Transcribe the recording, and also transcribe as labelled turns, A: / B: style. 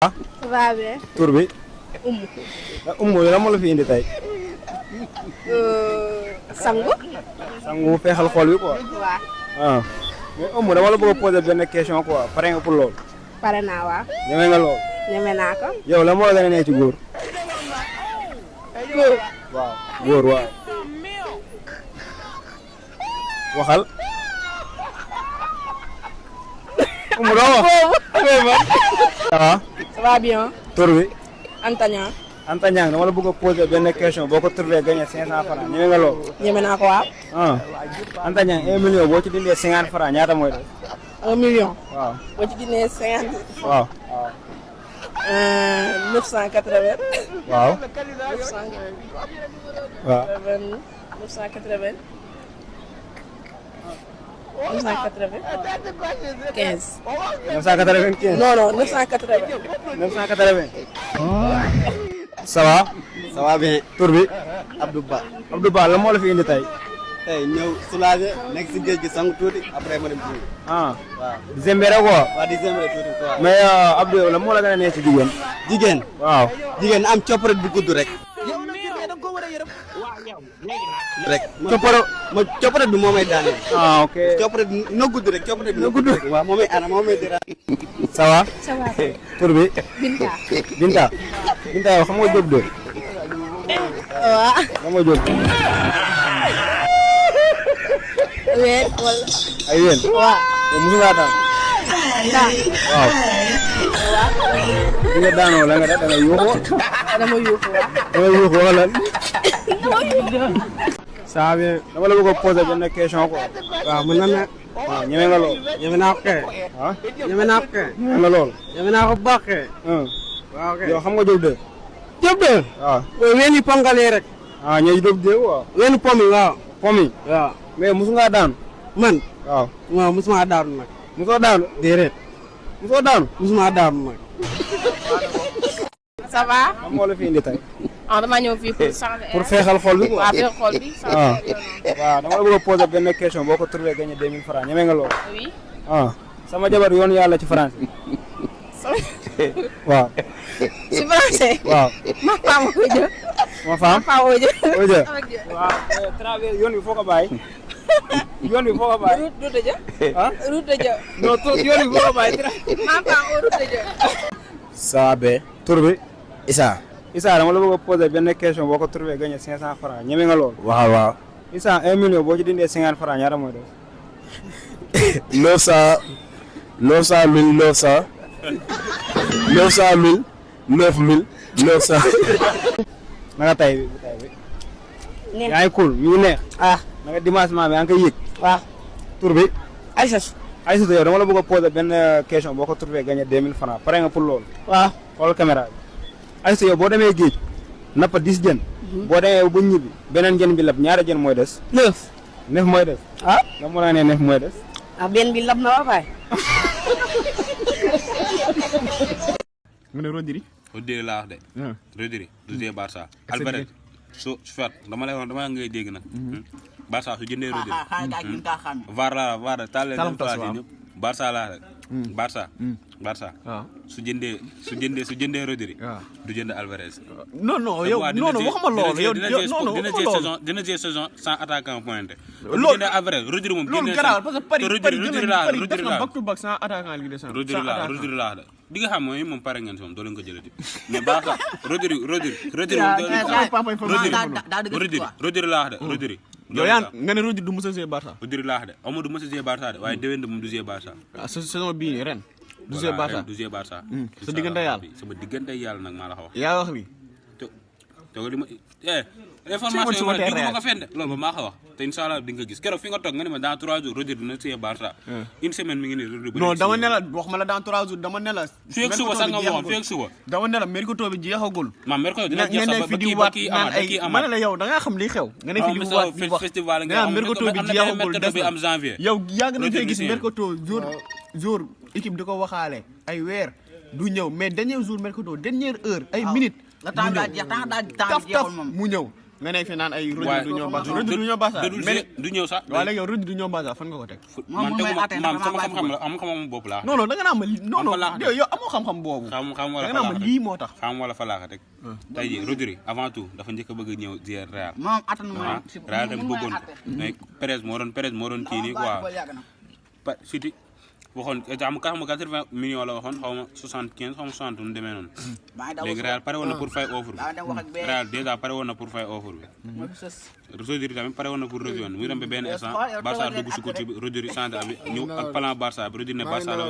A: ah.
B: va bien.
A: tur bi.
B: Umu.
A: Umu lan moo la fi indi tey.
B: sangu.
A: sangu feexal xol bi quoi.
B: waaw.
A: ah mais Umu dama la bëgg a poser benn question quoi pare nga pour lool.
B: pare naa waaw.
A: ñeme nga lool.
B: ñeme naa ko.
A: yow lan moo la gën a nee ci góor.
B: góor.
A: waaw góor waaw. waxal. Umu doo wax. ça va.
B: ça va bien.
A: tur bi.
B: Antaña.
A: Anta Niang dama la bëgg a poser benn question boo ko trouvé gagné 500 francs ñeme nga lool.
B: ñeme naa ko waaw.
A: ah Anta Niang 1 million boo ci dindee 50 francs ñaata mooy def.
B: 1 million.
A: waaw.
B: boo ci dindee 50.
A: waaw.
B: 980.
A: waaw.
B: 980.
A: waaw.
B: 980. 980. 15.
A: 995.
B: non non 980.
A: 980. ça va.
C: ça va bien.
A: tur bi.
C: Abdou Ba.
A: Abdou Ba la moo la fi indi tey.
C: tey ñëw soulager nekk si géej gi sangu tuuti après ma dem tuuti.
A: ah.
C: waaw.
A: Zembere quoi.
C: waa di sembere tuuti quoi.
A: mais Abdou yow la moo la gën a nee ci jigéen.
C: jigéen.
A: waaw.
C: jigéen am copperet bu gudd rek. rek. ma copperet bi moo may daaneel.
A: ah ok.
C: copperet bi na gudd rek copperet bi na gudd rek. waaw moo may ana moo may dira.
A: ça va.
B: ça va.
A: tur bi.
B: Binta.
A: Binta. Binta yow xam nga Diop de.
B: waaw.
A: xam nga Diop.
B: weer wala.
A: ay yéen.
B: waaw.
A: yow mosu ngaa daan.
B: Ndaa.
A: waaw. bi nga daanoo la nga def da nga yuuxu.
B: dama yuuxu waaw.
A: da nga yuuxu wala lan.
B: dama yuuxu.
A: ça va bien. dama la bëgg a poser benn question quoi.
C: waaw mën na ne.
A: waaw ñeme nga lool.
C: ñeme naa ko kay.
A: ah.
C: ñeme naa ko kay.
A: ñeme nga lool.
C: ñeme naa ko bu baax kay.
A: waaw kay. yow xam nga Diop de.
C: Diop de.
A: waaw.
C: ween yi pongalee rek.
A: ah ñooy Diop de waaw.
C: weenu pom yi waaw.
A: pom yi.
C: waaw.
A: mais mosu ngaa daanu.
C: man.
A: waaw.
C: waaw mosuma daanu nag.
A: mosoo daanu.
C: déedéet.
A: mosoo daanu.
C: mosuma daanu nag.
B: ça va.
A: xam moo la fi indi tey.
B: ah dama ñëw fii pour changer.
A: pour feexal xol bi quoi.
B: waaw fii xool bi.
A: ah waaw dama la bëgg a poser benn question boo ko trouvé gagné 2000 francs ñeme nga lool.
B: oui.
A: ah sama jabar yoon yàlla ci français. waaw.
B: si français.
A: waaw.
B: ma femme Oudjë.
A: ma femme.
B: ma femme Oudjë.
A: Oudjë. waaw travers yoon bi foo ko bàyyi. yoon bi foo ko bàyyi.
B: route de Dieu.
A: ah
B: route de Dieu.
A: non yoon bi foo ko bàyyi.
B: ma femme route de Dieu.
A: ça va bien. tur bi.
C: Issa.
A: Issa dama la bëgg a poser benn question boo ko trouvé gagné 500 francs ñeme nga lool.
C: waaw waaw.
A: Issa 1 million boo ci dindee 50 francs ñaata mooy def.
C: 900 900 000 900 900 000 9000 900.
A: naka tay bi tay bi.
B: neex
A: yaa ngi cool mi ngi neex.
B: ah
A: naka dimanchement bi yaa ngi koy yëg.
B: waaw.
A: tur bi.
B: Aïssatou.
A: Aïssatou yow dama la bëgg a poser benn question boo ko trouvé gagné 2000 francs pare nga pour loolu.
B: waaw.
A: xool caméra bi. Aïssatou yow boo demee géej nappa 10 jën. boo demee ba ñibbi beneen jën bi lab ñaari jën mooy des.
B: 9.
A: 9 mooy des.
B: ah.
A: nga mën a ne 9 mooy des.
B: ah benn bi lab na ba pare.
A: mu ne Rodri.
D: Rodri laa wax de. Rodri du jee Barça. Alvarez su fet dama lay wax dama ngay dégg nag. Barça su jëndee Rodri. VAR laa VAR taal leen ñëpp Barça laa rek. Barça. su jëndee Rodri. du jënd Alvarez.
E: non yow non waxuma loolu yow
D: dina jee saison sans attaquant pointé.
E: loolu
D: du jëndee Alvarez Rodri moom.
E: loolu garaaw parce que Paris def na back to back sans attaquant Ligue des Champions.
D: Rodri laa de di nga xam mooy moom pare ngeen si moom doo leen ko jëlati mais Barça Rodri moom doo Rodri laa de Rodri.
E: yow yaa nga ne Rodri du mos a jouer Barça.
D: Rodri laa de Amadou du mos a jouer Barça de waaye déwén de moom du jouer Barça.
E: saison bii nii ren. du jouer Barça
D: du jouer Barça.
E: sa diggante yàlla
D: sama diggante yàlla nag maa la ko wax.
E: yaa wax lii.
D: te li ma information yi ma ko fenn loolu ba maa ko wax te incha allah di nga gis keroog fi nga toog nga ne ma dans 3 jours Rodri dina jouer Barça. une semaine mi ngi nii.
E: non dama ne la wax ma la dans 3 jours dama ne la.
D: fii ak suba sax nga waxoon fii ak suba.
E: dama ne la mercato bi jeexagul.
D: mercato dina jeex sax ba kii amaat
E: ma ne la yow da ngaa xam li xew. nga ne fi di waat di wax
D: festival
E: nga mercato bi jeexagul des
D: bi am janvier.
E: yow yàgg nañ fay gis mercato jour équipe di ko waxaale ay weer du ñëw mais dernier jour mercato dernière heure ay minutes.
F: la temps daa jeex temps
E: taf mu ñëw nga ne fi naan ay Rodri
D: waaye
E: du ñëw Barça Rodri du ñëw Barça
D: du ñëw sax.
E: waaw léegi yow Rodri du ñëw Barça fan nga ko teg
D: man teguma man sama xam-xam la am xam-xam bopp laa.
E: non non da nga naan ma non non
D: falaax
E: yow amoo xam-xam boobu
D: xam
E: da
D: wala
E: nga naan ma lii moo tax
D: xam wala falaaxa teg. tey jii Rodri avant tout dafa njëkk a bëgg ñëw ziar Real.
B: moom attan
D: ah Real dem bëggoon ko mais Perez moo doon kii nii quoi City waxoon am 80 millions la waxoon xaw ma 75 xaw ma 60 nu demee noonu. léegi Real pare woon na pour fay offre bi. Real déjà pare woon na pour fay offre bi. Rodri tamit pare woon na pour rejoindre muy dem ba benn instant Barça dugg si ko ci Rodri centre bi ñëw ak plan Barça bi Rodri ne Barça la